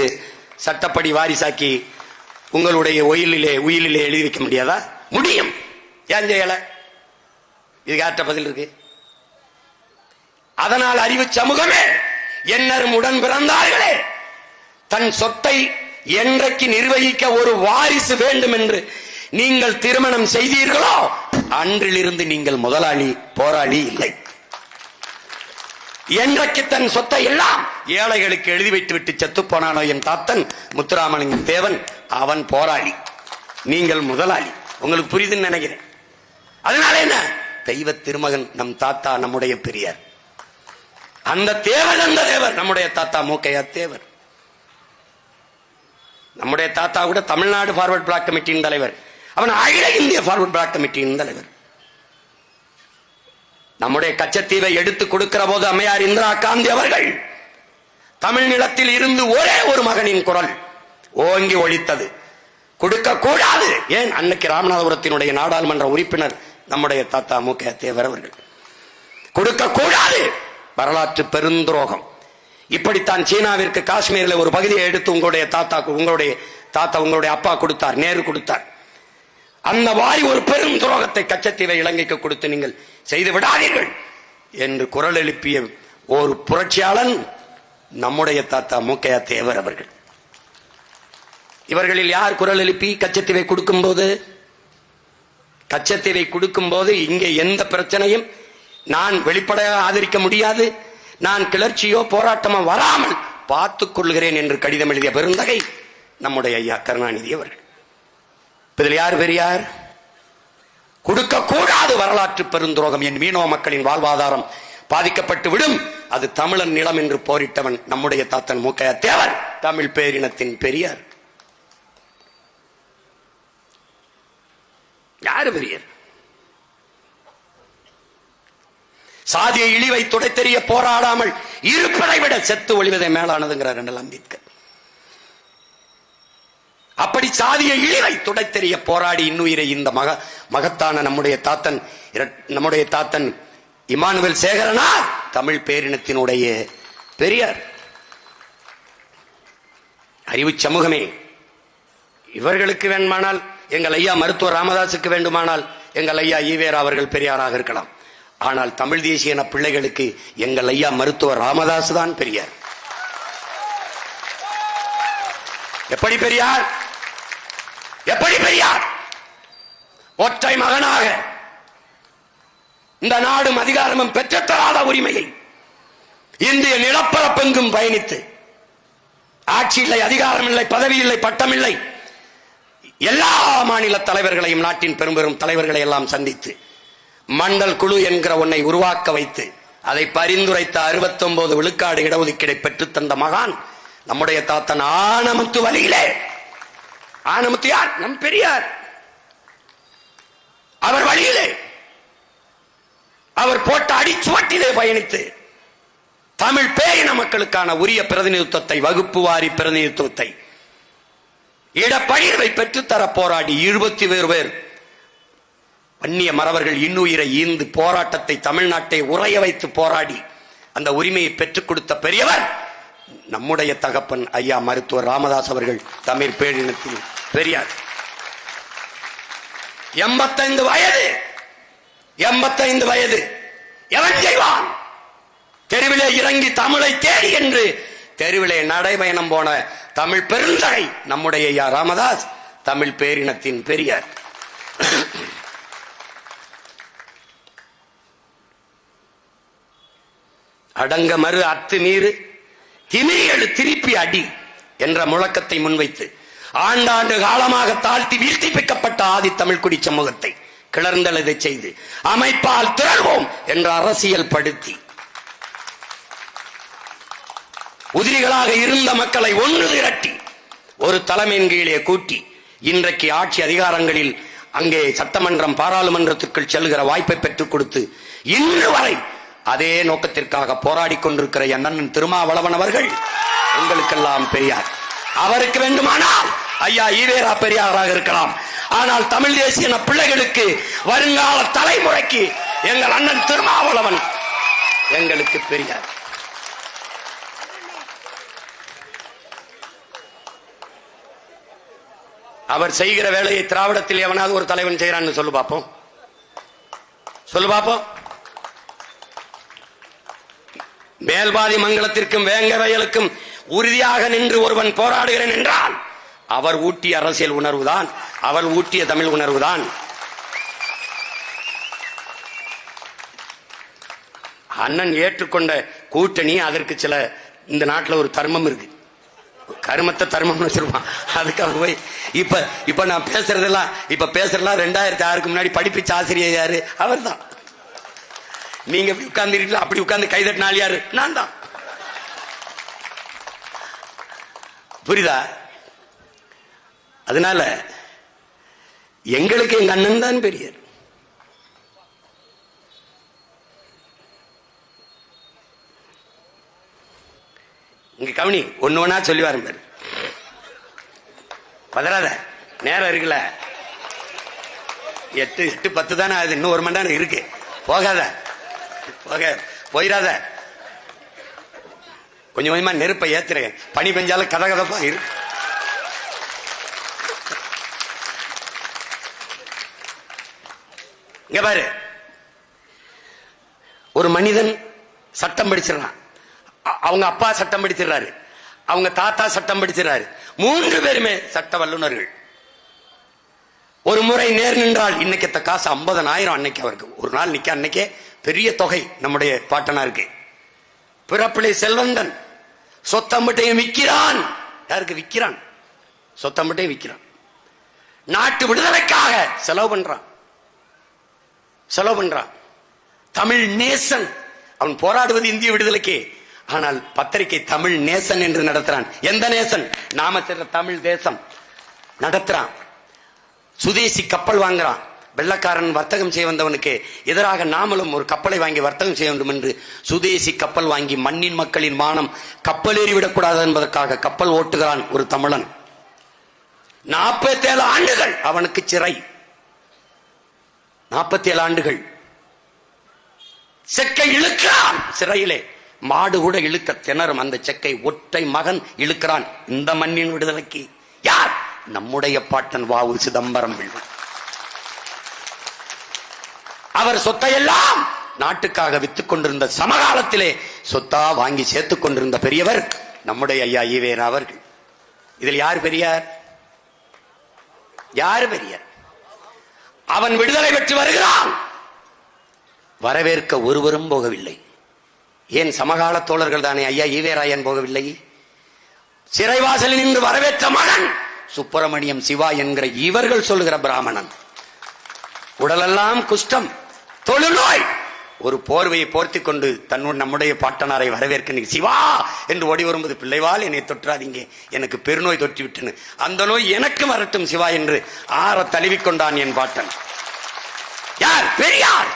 சட்டப்படி வாரிசாக்கி உங்களுடைய உயிலிலே எழுதி வைக்க முடியாதா? முடியும். ஏன் செய்யல? இதுக்கு யார்ட்ட பதில் இருக்கு? அதனால் அறிவு சமூகமே, என்னரும் உடன் பிறந்தார்களே, தன் சொத்தை என்றைக்கு நிர்வகிக்க ஒரு வாரிசு வேண்டும் என்று நீங்கள் திருமணம் செய்தீர்களோ அன்றிலிருந்து நீங்கள் முதலாளி, போராளி இல்லை. என்றைக்கு தன் சொத்தை எல்லாம் ஏழைகளுக்கு எழுதி வைத்து விட்டு செத்து போனானோ என் தாத்தன் முத்துராமலிங்க தேவன், அவன் போராளி, நீங்கள் முதலாளி. உங்களுக்கு புரியுதுன்னு நினைக்கிறேன். அதனால என்ன? தெய்வ திருமகன் நம் தாத்தா, நம்முடைய பெரியார். அந்த தேவர், அந்த தேவர் நம்முடைய தாத்தா மூக்கையா தேவர். நம்முடைய தாத்தா கூட தமிழ்நாடு ஃபார்வர்ட் பிளாக் கமிட்டியின் தலைவர், அவன் அகில இந்திய ஃபார்வர்ட் பிளாக் கமிட்டியின் தலைவர். நம்முடைய கச்சத்தீவை எடுத்து கொடுக்கிற போது அம்மையார் இந்திரா காந்தி அவர்கள் தமிழ் நிலத்தில் இருந்து ஒரே ஒரு மகனின் குரல் ஓங்கி ஒலித்தது. கொடுக்க கூடாது. ஏன்? அன்னைக்கு ராமநாதபுரத்தினுடைய நாடாளுமன்ற உறுப்பினர் நம்முடைய தாத்தா மூக்கையா தேவர் அவர்கள். கொடுக்க கூடாது, வரலாற்று பெருந்துரோகம். இப்படித்தான் சீனாவிற்கு காஷ்மீரில் ஒரு பகுதியை எடுத்து உங்களுடைய அப்பா கொடுத்தார், நேரு கொடுத்தார். அந்த வாரி ஒரு பெரும் துரோகத்தை கச்சத்தீவை இலங்கைக்கு கொடுத்து நீங்கள் செய்து விடாதீர்கள் என்று குரல் எழுப்பிய ஒரு புரட்சியாளன் நம்முடைய தாத்தா மூக்கையா தேவர் அவர்கள். இவர்களில் யார் குரல் எழுப்பி கச்சத்தீவை கொடுக்கும் போது இங்கே எந்த பிரச்சனையும் நான் வெளிப்படையாக ஆதரிக்க முடியாது, நான் கிளர்ச்சியோ போராட்டமோ வராமல் பார்த்துக் கொள்கிறேன் என்று கடிதம் எழுதிய பெருந்தகை நம்முடைய ஐயா கருணாநிதி அவர்கள். இதில் யார் பெரியார்? கொடுக்க கூடாது, வரலாற்று பெருந்துரோகம், என் மீனவ மக்களின் வாழ்வாதாரம் பாதிக்கப்பட்டு விடும், அது தமிழன் நிலம் என்று போரிட்டவன் நம்முடைய தாத்தன் மூக்கையா தேவர், தமிழ் பேரினத்தின் பெரியார். யாரு பெரியர்? சாதிய இழிவை துடைத்தெறிய போராடாமல் இருப்பதை விட செத்து ஒழிவதை மேலானதுங்கிறார் அண்ணல் அம்பேத்கர். அப்படி சாதிய இழிவை துடைத்தெறிய போராடி இன்னுயிரை இந்த மகத்தான நம்முடைய தாத்தன் இமானுவேல் சேகரனார் தமிழ் பேரினத்தினுடைய பெரியார். அறிவு சமூகமே, இவர்களுக்கு வேண்டுமானால், எங்கள் ஐயா மருத்துவர் ராமதாசுக்கு வேண்டுமானால் எங்கள் ஐயா ஈவேரா அவர்கள் பெரியாராக இருக்கலாம். ஆனால் தமிழ் தேசிய பிள்ளைகளுக்கு எங்கள் ஐயா மருத்துவர் ராமதாஸ் தான் பெரியார். எப்படி பெரியார்? எப்படி பெரியார்? ஒற்றை மகனாக இந்த நாடும் அதிகாரமும் பெற்றுத்தராத உரிமையை இந்திய நிலப்பரப்பெங்கும் பயணித்து, ஆட்சி இல்லை, அதிகாரம் இல்லை, பதவி இல்லை, பட்டம் இல்லை, எல்லா மாநில தலைவர்களையும், நாட்டின் பெரும் தலைவர்களை எல்லாம் சந்தித்து மண்டல் குழு என்கிற ஒன்றை உருவாக்க வைத்து அதை பரிந்துரைத்த 69 விழுக்காடு இடஒதுக்கீடை பெற்று தந்த மகான் நம்முடைய தாத்தன் ஆனமுத்து வழியிலே. ஆனமுத்து யார்? நம் பெரியார். அவர் வழியிலே, அவர் போட்ட அடிச்சுவட்டிலே பயணித்து தமிழ் பேரின மக்களுக்கான உரிய பிரதிநிதித்துவத்தை, வகுப்பு வாரி பிரதிநிதித்துவத்தை, இடப்பகிர்வை பெற்றுத்தர போராடி 21 பேர் வன்னிய மறவர்கள் இன்னுயிரை ஈந்து போராட்டத்தை தமிழ்நாட்டை உறைய வைத்து போராடி அந்த உரிமையை பெற்றுக் கொடுத்த பெரியவர் நம்முடைய தகப்பன் ஐயா மருத்துவர் ராமதாஸ் அவர்கள், தமிழ் பேரினத்தில் பெரியார். 85 வயது, 85 வயது. எவன் செய்வான்? தெருவிலே இறங்கி தமிழை தேடி என்று தெருவிலே நடைபயணம் போன தமிழ் பெருந்தகை நம்முடைய ஐயா ராமதாஸ், தமிழ் பேரினத்தின் பெரியார். அடங்க மறு அத்துமீறு திமிரியழு திருப்பி அடி என்ற முழக்கத்தை முன்வைத்து ஆண்டாண்டு காலமாக தாழ்த்தி வீழ்த்தி பிக்கப்பட்ட ஆதி தமிழ் குடி சமூகத்தை கிளர்ந்தெழுதை செய்து அமைப்பால் திரள்வோம் என்ற அரசியல் படுத்தி உதிரிகளாக இருந்த மக்களை ஒன்று திரட்டி ஒரு தலைமையின் கீழே கூட்டி இன்றைக்கு ஆட்சி அதிகாரங்களில் அங்கே சட்டமன்றம், பாராளுமன்றத்திற்குள் செல்கிற வாய்ப்பை பெற்றுக் கொடுத்து இன்று வரை அதே நோக்கத்திற்காக போராடி கொண்டிருக்கிற அண்ணன் திருமாவளவன் அவர்கள் உங்களுக்கெல்லாம் பெரியார். அவருக்கு வேண்டுமானால் ஐயா ஈவேரா பெரியாராக இருக்கலாம். ஆனால் தமிழ் தேசிய பிள்ளைகளுக்கு, வருங்கால தலைமுறைக்கு எங்கள் அண்ணன் திருமாவளவன் எங்களுக்கு பெரியார். அவர் செய்கிற வேலையை திராவிடத்தில் எவனாவது ஒரு தலைவன் செய்யறான்னு சொல்லு பாப்போம், சொல்லு பாப்போம். மேல்பாதி மங்கலத்திற்கும் வேங்க வயலுக்கும் உறுதியாக நின்று ஒருவன் போராடுகிறேன் என்றால் அவர் ஊட்டிய அரசியல் உணர்வுதான், அவர் ஊட்டிய தமிழ் உணர்வுதான். அண்ணன் ஏற்றுக்கொண்ட கூட்டணி, அதற்கு சில இந்த நாட்டில் ஒரு தர்மம் இருக்கு, கருமத்தை தர்மம் வச்சிருப்பான். அதுக்காக போய் இப்ப நான் பேசுறதெல்லாம் 2006க்கு முன்னாடி படிப்பிச்ச ஆசிரியர் யாரு? அவர் தான். நீங்க உட்கார்ந்து இருக்கீங்களா? அப்படி உட்கார்ந்து கைதட்டினால் யாரு? நான் தான். புரியுதா? அதனால எங்களுக்கு எங்க அண்ணன் தான் பெரியார். இங்க கவனி, ஒண்ணு ஒண்ணா சொல்லி வரும் பேரு. பதறாத, நேரம் இருக்குல்ல, 8:10 தானே ஆகுது, இன்னும் 1 மணி நேரம் இருக்கு. போகாத, போயிடாத. கொஞ்சம் கொஞ்சமா நெருப்பை ஏத்துறேன். பனி பெஞ்சாலும் கதகதப்பா இருக்கு. இங்க பாரு, ஒரு மனிதன் சட்டம் படிச்சிடறான். அவங்க அப்பா சட்டம் படிச்சிடறாரு, அவங்க தாத்தா சட்டம் படிச்சிடறாரு. 3 பேருமே சட்ட வல்லுநர்கள். ஒரு முறை நேர் நின்றால் இன்னைக்கு காசு 50,000. அன்னைக்கு அவருக்கு ஒரு நாள் நிக்க, அன்னைக்கே பெரிய தொகை நம்முடைய பாட்டனாருக்கு. பிறப்பிலை செல்வந்தன் சொத்தம்பட்டையும் விற்கிறான். யாருக்கு விற்கிறான்? சொத்தம்பட்டையும் விற்கிறான். நாட்டு விடுதலைக்காக செலவு பண்றான். தமிழ் நேசன். அவன் போராடுவது இந்திய விடுதலைக்கு. ஆனால் பத்திரிகை தமிழ் நேசன் என்று நடத்துறான். எந்த நேசன்? நாம தமிழ் தேசம் நடத்துறான். சுதேசி கப்பல் வாங்குறான், வெள்ளக்காரன் வர்த்தகம் செய்ய வந்தவனுக்கு எதிராக நாமளும் ஒரு கப்பலை வாங்கி வர்த்தகம் செய்ய வேண்டும் என்று சுதேசி கப்பல் வாங்கி மண்ணின் மக்களின் மானம் கப்பலேறிவிடக்கூடாது என்பதற்காக கப்பல் ஓட்டுகிறான் ஒரு தமிழன். 47 ஆண்டுகள் அவனுக்கு சிறை. 47 ஆண்டுகள் செக்கை இழுக்கிறான் சிறையிலே. மாடு கூட இழுக்க திணறும் அந்த செக்கை ஒற்றை மகன் இழுக்கிறான். இந்த மண்ணின் விடுதலைக்கு யார்? நம்முடைய பாட்டன் வ.உ. சிதம்பரம் பிள்ளை. அவர் சொத்தையெல்லாம் நாட்டுக்காக வித்துக் கொண்டிருந்த சமகாலத்திலே சொத்தா வாங்கி சேர்த்துக் கொண்டிருந்த பெரியவர் நம்முடைய ஐயா ஈவேரா அவர்கள். இதில் யார் பெரியார்? யாரு பெரியார்? அவன் விடுதலை பெற்று வருகிறான். வரவேற்க ஒருவரும் போகவில்லை. ஏன்? சமகால தோழர்கள் தானே. ஐயா ஈவேராயன் போகவில்லை. சிறைவாசலில் நின்று வரவேற்ற மகன் சுப்பிரமணியம் சிவா என்கிற இவர்கள் சொல்லுகிற பிராமணன். உடலெல்லாம் குஷ்டம், தொழுநோய், ஒரு போர்வையை போர்த்திக் கொண்டு நம்முடைய பாட்டனாரை வரவேற்க சிவா என்று ஓடி வரும்போது, பிள்ளைவால் என்னை தொற்றாதீங்க, எனக்கு பெருநோய் தொற்றி விட்டனு, அந்த நோய் எனக்கு வரட்டும் சிவா என்று ஆற தழுவிக்கொண்டான் என் பாட்டன். யார்? பெரியார்.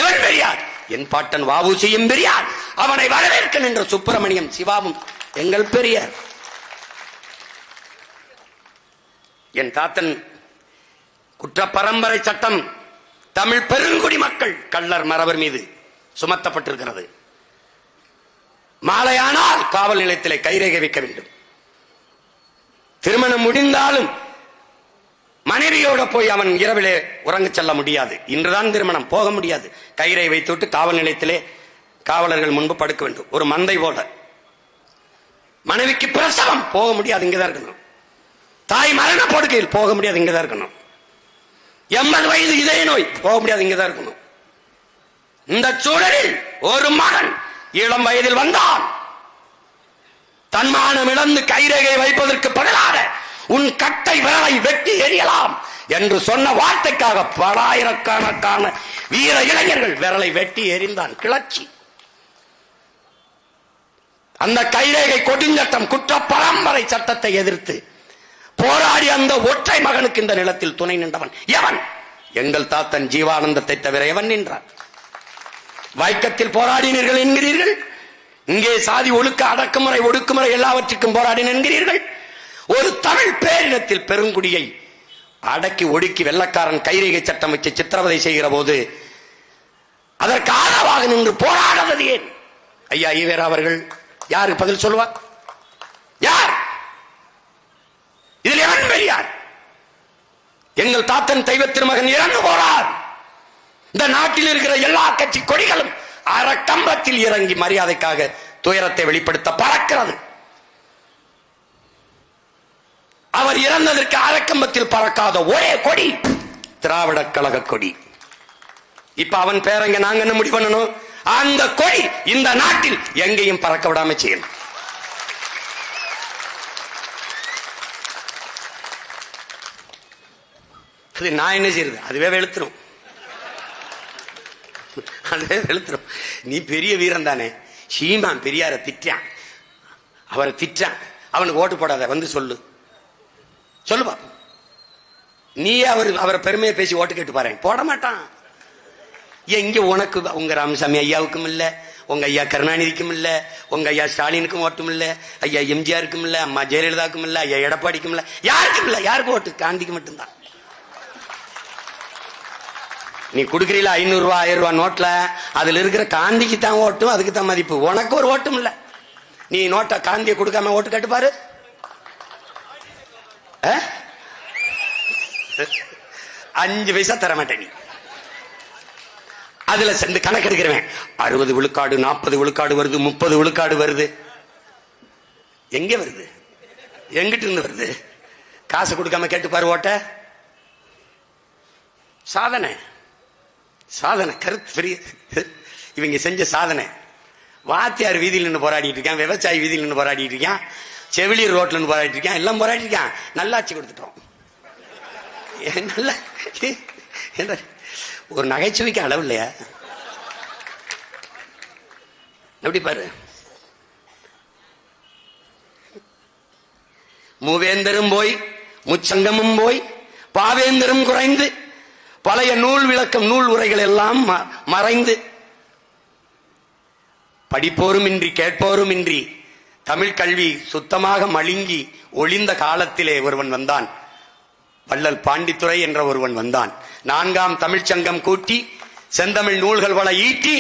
எவன் பெரியார்? என் பாட்டன் வ.உ.சியும் பெரியார். அவனை வரவேற்க நின்ற சுப்பிரமணியம் சிவாவும் எங்கள் பெரியார். என் தாத்தன் குற்ற பரம்பரை சட்டம் தமிழ் பெருங்குடி மக்கள் கள்ளர் மறவர் மீது சுமத்தப்பட்டிருக்கிறது. மாலையானால் காவல் நிலையத்திலே கைரேகை வைக்க வேண்டும். திருமணம் முடிந்தாலும் மனைவியோட போய் அவன் இரவிலே உறங்க செல்ல முடியாது. இன்றுதான் திருமணம், போக முடியாது. கைரேகை வைத்துவிட்டு காவல் நிலையத்திலே காவலர்கள் முன்பு படுக்க வேண்டும். ஒரு மந்தை போல. மனைவிக்கு பிரசவம், போக முடியாது, இங்கதான் இருக்கணும். தாய் மரண படுக்கையில், போக முடியாது, இங்கதான் இருக்கணும். 80 வயது இதய நோய், போக முடியாது, இங்கதான் இருக்கணும். இந்த சூழலில் ஒரு மகன் இளம் வயதில் வந்தான். தன்மானம் இழந்து கைரேகை வைப்பதற்கு பதிலாக உன் கட்டை விரலை வெட்டி எறியலாம் என்று சொன்ன வார்த்தைக்காக பலாயிரக்கணக்கான வீர இளைஞர்கள் விரலை வெட்டி எறிந்தான். கிளர்ச்சி. அந்த கைரேகை கொடுஞ்சட்டம், குற்ற பரம்பரை சட்டத்தை எதிர்த்து போராடி அந்த ஒற்றை மகனுக்கு இந்த நிலத்தில் துணை நின்றவன் எவன்? எங்கள் தாத்தன் ஜீவானந்தத்தை தவிர எவன் நின்றான்? வைக்கத்தில் போராடினீர்கள் என்கிறீர்கள், இங்கே சாதி ஒழுக்க அடக்குமுறை ஒடுக்குமுறை எல்லாவற்றுக்கும் போராடின என்கிறீர்கள். ஒரு தமிழ் பேரினத்தில் பெருங்குடியை அடக்கி ஒடுக்கி வெள்ளக்காரன் கைரேகை சட்டம் வச்சு சித்திரவதை செய்கிற போது அதற்கு ஆதரவாக நின்று போராடுவது ஏன்? ஐயா ஈவேரா அவர்கள் யாருக்கு பதில் சொல்லுவார்? யார்? இதில் எவன் பெரியார்? எங்கள் தாத்தன் தெய்வ திருமகன் இறந்து போறார். இந்த நாட்டில் இருக்கிற எல்லா கட்சி கொடிகளும் அறக்கம்பத்தில் இறங்கி மரியாதைக்காக துயரத்தை வெளிப்படுத்த பறக்கிறது. அவர் இறந்ததற்கு அறக்கம்பத்தில் பறக்காத ஒரே கொடி திராவிட கழக கொடி. இப்ப அவன் பேரங்க நாங்க என்ன முடிவு பண்ணணும்? அந்த கொடி இந்த நாட்டில் எங்கேயும் பறக்க விடாம செய்யணும். அது நான் என்ன செய்யறது? அதுவே வெளுத்துரும், அதுவே வெளுத்துரும். நீ பெரிய வீரன் தானே. சீமான் பெரியார திட்டான், அவரை திட்டான், அவனுக்கு ஓட்டு போடாத, வந்து சொல்லு, சொல்லு பாப்போம். நீ அவரை பெருமையை பேசி ஓட்டு கேட்டு பாரு. போட மாட்டான். எங்க உனக்கு உங்க ராமசாமி ஐயாவுக்கும் இல்ல, உங்க ஐயா கருணாநிதிக்கும் இல்ல, உங்க ஐயா ஸ்டாலினுக்கும் ஓட்டும் இல்ல, ஐயா எம்ஜிஆருக்கும் இல்ல, அம்மா ஜெயலலிதாவுக்கும் இல்ல, ஐயா எடப்பாடிக்கும் இல்ல, யாருக்கும் இல்ல. யாருக்கு ஓட்டு? காந்திக்கு மட்டும்தான். நீ குடுக்கிறீல 500 ரூபாய் 1000 ரூபாய் நோட்ல, அதுல இருக்கிற காந்திக்கு தான் ஓட்டும், அதுக்கு தான் மதிப்பு. உனக்கு ஒரு ஓட்டும் இல்ல. நீ நோட்டை காந்தியை கொடுக்காம ஓட்டு கேட்டு பாரு. 5 பைசா தர மாட்டேன் நீ. அதுல சென்று கணக்கு எடுக்கிறவன் 60 விழுக்காடு 40 விழுக்காடு வருது, 30 விழுக்காடு வருது. எங்க வருது? எங்கிட்டு இருந்து வருது? காசு கொடுக்காம கேட்டு பாரு ஓட்ட. சாதனை, சாதனை, கருத்து பெரிய. இவங்க செஞ்ச சாதனை. வாத்தியார் வீதியில் நின்று போராடிட்டு இருக்கான், விவசாயி வீதியில் நின்று போராடிட்டு இருக்கான், செவிலியர் ரோட்ல இருந்து போராடிட்டு இருக்கான், எல்லாம் போராடிட்டு இருக்கான். நல்லாட்சி கொடுத்துட்டோம். நல்ல ஒரு நகைச்சுவைக்கு அளவு இல்லையா? எப்படி பாரு. மூவேந்தரும் போய் முச்சங்கமும் போய் பாவேந்தரும் குறைந்து பழைய நூல் விளக்கம் நூல் உரைகள் எல்லாம் மறைந்து படிப்போரும் இன்றி கேட்போரும் இன்றி தமிழ் கல்வி சுத்தமாக மழுங்கி ஒளிந்த காலத்திலே ஒருவன் வந்தான். வள்ளல் பாண்டித்துரை என்ற ஒருவன் வந்தான். 4ஆம் தமிழ்ச்சங்கம் கூட்டி செந்தமிழ் நூல்கள் வள ஈட்டி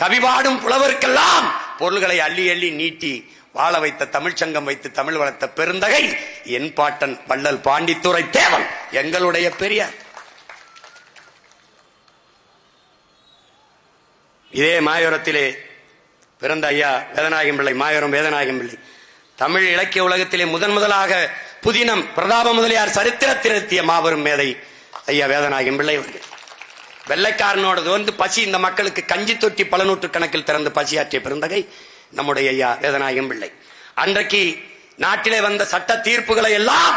கவிபாடும் புலவருக்கெல்லாம் பொருள்களை அள்ளி அள்ளி நீட்டி வாழ வைத்த தமிழ்ச்சங்கம் வைத்து தமிழ் வளர்த்த பெருந்தகை என் பாட்டன் வள்ளல் பாண்டித்துரை தேவன், எங்களுடைய பெரியார். இதே மாயோரத்திலே பிறந்த ஐயா வேதநாயகம் பிள்ளை, மாயோரம் வேதநாயகம் பிள்ளை தமிழ் இலக்கிய உலகத்திலே முதலாக புதினம் பிரதாப முதலியார் சரித்திரத்திருத்திய மாபெரும் மேதை ஐயா வேதநாயகம் பிள்ளை அவர்கள். வெள்ளைக்காரனோடது வந்து பசி இந்த மக்களுக்கு கஞ்சி தொட்டி பல நூற்று கணக்கில் திறந்து பசியாற்றிய பெருந்தகை நம்முடைய ஐயா வேதநாயகம் பிள்ளை. அன்றைக்கு நாட்டிலே வந்த சட்ட தீர்ப்புகளை எல்லாம்,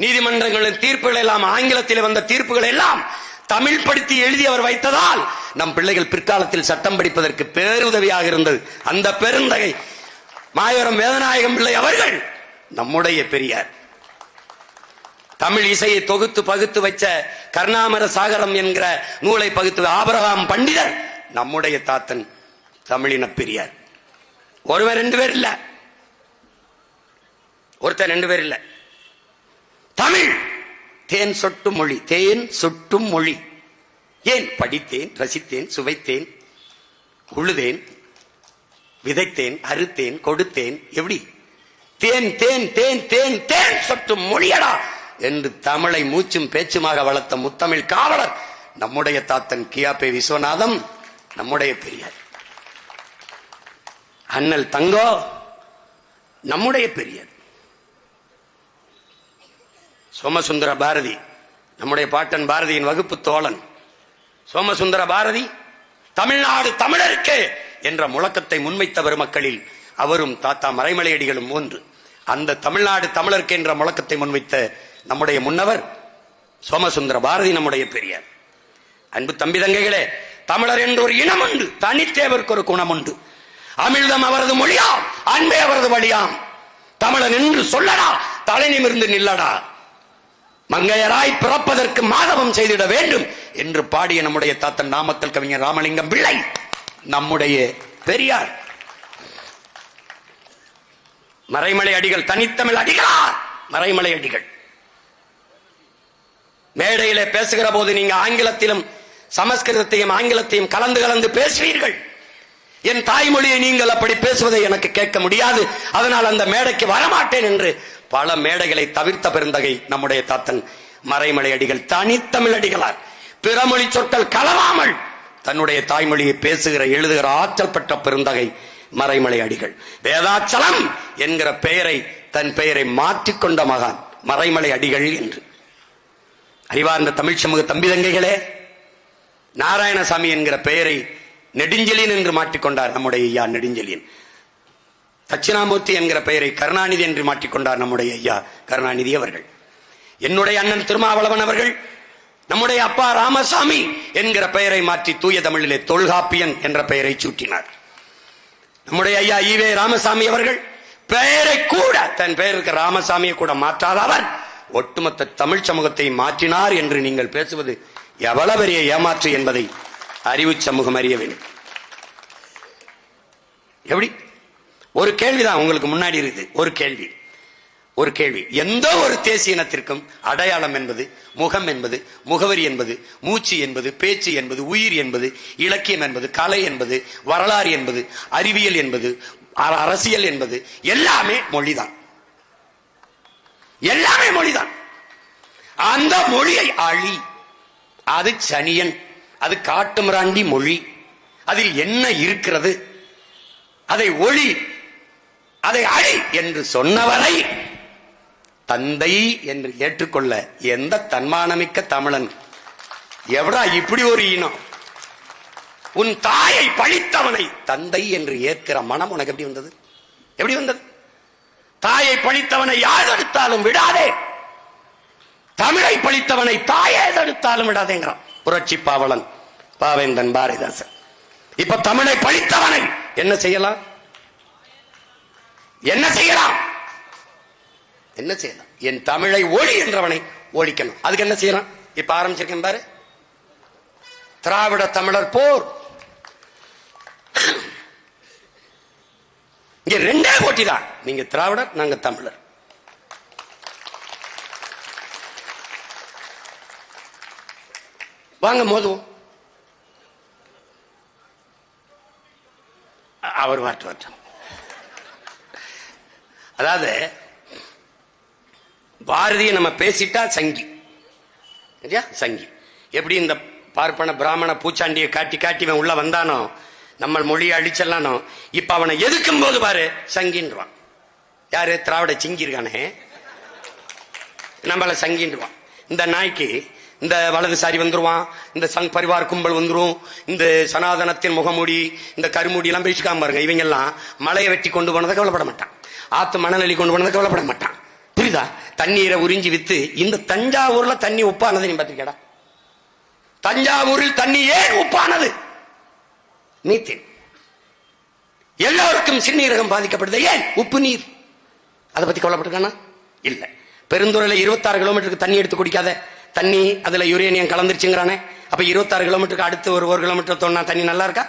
நீதிமன்றங்களின் தீர்ப்புகள் எல்லாம், ஆங்கிலத்திலே வந்த தீர்ப்புகளை எல்லாம் தமிழ் படுத்தி எழுதி அவர் வைத்ததால் நம் பிள்ளைகள் பிற்காலத்தில் சட்டம் படிப்பதற்கு பேருதவியாக இருந்தது. அந்த பெருந்தகை மாயோரம் வேதநாயகம் பிள்ளை அவர்கள் நம்முடைய பெரியார். தமிழ் இசையை தொகுத்து பகுத்து வச்ச கர்ணாமர சாகரம் என்கிற நூலை பகுத்து ஆபிரகாம் பண்டிதர் நம்முடைய தாத்தன் தமிழின பெரியார். ஒருவர் 2 பேர் இல்ல, ஒருத்தர் 2 பேர் இல்ல. தமிழ் தேன் சொட்டும் மொழி, தேன் சொட்டும் மொழி. ஏன் படித்தேன், ரசித்தேன், சுவைத்தேன், உழுதேன், விதைத்தேன், அறுத்தேன், கொடுத்தேன். எப்படி தேன் தேன் தேன் தேன் தேன் சொட்டும் மொழியடா என்று தமிழை மூச்சும் பேச்சுமாக வளர்த்த முத்தமிழ் காவலர் நம்முடைய தாத்தன் கியாபே விஸ்வநாதம், நம்முடைய பெரியார். அண்ணல் தங்கோ நம்முடைய பெரியார். சோமசுந்தர பாரதி நம்முடைய பாட்டன் பாரதியின் வகுப்பு தோழன். சோமசுந்தர பாரதி தமிழ்நாடு தமிழருக்கு என்ற முழக்கத்தை முன்வைத்த பெருமக்களில் அவரும் தாத்தா மறைமலையடிகளும் ஒன்று. அந்த தமிழ்நாடு தமிழருக்கு என்ற முழக்கத்தை முன்வைத்த நம்முடைய முன்னவர் சோமசுந்தர பாரதி நம்முடைய பெரியார். அன்பு தம்பி தங்கைகளே, தமிழர் என்ற ஒரு இனம் உண்டு, தனித்தேவருக்கு ஒரு குணம் உண்டு. அமிழ்தம் அவரது மொழியாம், அன்பே அவரது வழியாம். தமிழன் என்று சொல்லடா, தலை நிமிர்ந்து நில்லடா, மங்கையராய் பிறப்பதற்கு மாதவம் செய்திட வேண்டும் என்று பாடிய நம்முடைய தாத்தன் நாமக்கல் கவிஞர் ராமலிங்கம் பிள்ளை நம்முடைய பெரியார். மறைமலை அடிகள் தனித்தமிழ் அடிகளார். மறைமலை அடிகள் மேடையிலே பேசுகிற போது நீங்க ஆங்கிலத்திலும் சமஸ்கிருதத்தையும் ஆங்கிலத்தையும் கலந்து கலந்து பேசுவீர்கள். என் தாய்மொழியை நீங்கள் அப்படி பேசுவதை எனக்கு கேட்க முடியாது, அதனால் அந்த மேடைக்கு வரமாட்டேன் என்று பல மேடைகளை தவிர்த்த பெருந்தகை நம்முடைய தாத்தன் மறைமலை அடிகள். தனித்தமிழ் அடிகளார். பிற மொழி சொற்கள் கலவாமல் தன்னுடைய தாய்மொழியை பேசுகிற எழுதுகிற ஆற்றல் பெற்ற பெருந்தகை மறைமலை அடிகள். வேதாச்சலம் என்கிற பெயரை தன் பெயரை மாற்றிக்கொண்ட மகான் மறைமலை அடிகள் என்று. அறிவார்ந்த தமிழ் சமூக தம்பி தங்கைகளே, நாராயணசாமி என்கிற பெயரை நெடுஞ்செழியன் என்று மாற்றிக்கொண்டார் நம்முடைய ஐயா நெடுஞ்செழியன். தட்சிணாமூர்த்தி என்கிற பெயரை கருணாநிதி என்று மாற்றிக்கொண்டார் நம்முடைய ஐயா கருணாநிதி அவர்கள். என்னுடைய அண்ணன் திருமாவளவன் அவர்கள் நம்முடைய அப்பா ராமசாமி என்கிற பெயரை மாற்றி தூய தமிழிலே தொல்காப்பியன் என்ற பெயரை சூட்டினார். நம்முடைய ஐயா ஈவே ராமசாமி அவர்கள் பெயரை கூட, தன் பெயருக்கு ராமசாமியை கூட மாற்றாத அவர் ஒட்டுமொத்த தமிழ் சமூகத்தை மாற்றினார் என்று நீங்கள் பேசுவது எவ்வளவு பெரிய ஏமாற்று என்பதை அறிவு சமூகம் அறிய வேண்டும். எப்படி? ஒரு கேள்விதான் உங்களுக்கு முன்னாடி இருக்குது. ஒரு கேள்வி. எந்த ஒரு தேசிய இனத்திற்கும் அடையாளம் என்பது, முகம் என்பது, முகவரி என்பது, மூச்சு என்பது, பேச்சு என்பது, உயிர் என்பது, இலக்கியம் என்பது, கலை என்பது, வரலாறு என்பது, அறிவியல் என்பது, அரசியல் என்பது எல்லாமே மொழிதான். எல்லாமே மொழிதான். அந்த மொழியை அழி, அது சனியன், அது காட்டுமிராண்டி மொழி, அதில் என்ன இருக்கிறது, அதை ஒளி, அதை அழி என்று சொன்னவரை தந்தை என்று ஏற்றுக்கொள்ள எந்த தன்மானமிக்க தமிழன் எவடா இப்படி ஒரு இனம்? உன் தாயை பழித்தவனை தந்தை என்று ஏற்கிற மனம் உனக்கு எப்படி வந்தது? எப்படி வந்தது? தாயை பழித்தவனை யார் தடுத்தாலும் விடாதே, தமிழை பழித்தவனை தாயே தடுத்தாலும் விடாதேங்கிறான் புரட்சி பாவலன் பாவேந்தன் பாரதிதாசன். இப்ப தமிழை பழித்தவனை என்ன செய்யலாம்? என்ன செய்யலாம்? என் தமிழை ஒளி என்றவனை ஒழிக்கணும். அதுக்கு என்ன செய்யலாம்? இப்ப ஆரம்பிச்சிருக்கேன் பாரு. திராவிட தமிழர் போர். இங்க ரெண்டே போட்டி தான். நீங்க திராவிடர், நாங்க தமிழர். வாங்க மோதுவோம். அவர் வாட்டு. அதாவது பாரதிய நம்ம பேசிட்டா சங்கி, சங்கி. எப்படி இந்த பார்ப்பன பிராமண பூச்சாண்டியை காட்டி காட்டி இவன் உள்ள வந்தானோ, நம்ம மொழியை அழிச்சலானோ, இப்ப அவனை எதுக்கும் போது பாரு சங்கின்றான். யாரு? திராவிட சிங்கி இருக்கானே, நம்மள சங்கின்றான். இந்த நாய்க்கு இந்த வலதுசாரி வந்துருவான், இந்த சங் பரிவார் கும்பல் வந்துரும், இந்த சனாதனத்தின் முகமூடி, இந்த கருமூடி எல்லாம் பேசிக்காம பாருங்க. இவங்க எல்லாம் மலையை வெட்டி கொண்டு போனதை கவலைப்பட மாட்டான், ஆத்து மணலி கொண்டு போனதை கவலைப்பட மாட்டான். புரியுதா? தண்ணீரை உறிஞ்சி வித்து. இந்த தஞ்சாவூர்ல தண்ணி உப்பானது நீ பாத்திருக்கடா? தஞ்சாவூரில் தண்ணி ஏன் உப்பானது? மீத்தேன். எல்லோருக்கும் சிறுநீரகம் பாதிக்கப்படுது, ஏன்? உப்பு நீர். அதை பத்தி கவலைப்பட்டிருக்கானா? இல்ல. பெருந்துறையில 26 கிலோமீட்டருக்கு தண்ணி எடுத்து குடிக்காத தண்ணி, அதுல யுரேனியம் கலந்துருச்சுங்கிறானே. அப்ப 26 கிலோமீட்டருக்கு அடுத்து ஒரு கிலோமீட்டர் தோணா தண்ணி நல்லா இருக்கா?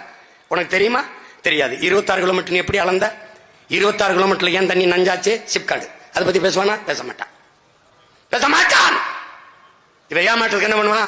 உனக்கு தெரியுமா? தெரியாது. 26 கிலோமீட்டர் நீ எப்படி அளந்த? 26 கிலோமீட்டர்ல ஏன் தண்ணி நஞ்சாச்சு? சிப்காடு. அதை பத்தி பேசுவானா? பேச மாட்டான். இவன் ஏமாற்றுறதுக்கு என்ன பண்ணுவான்?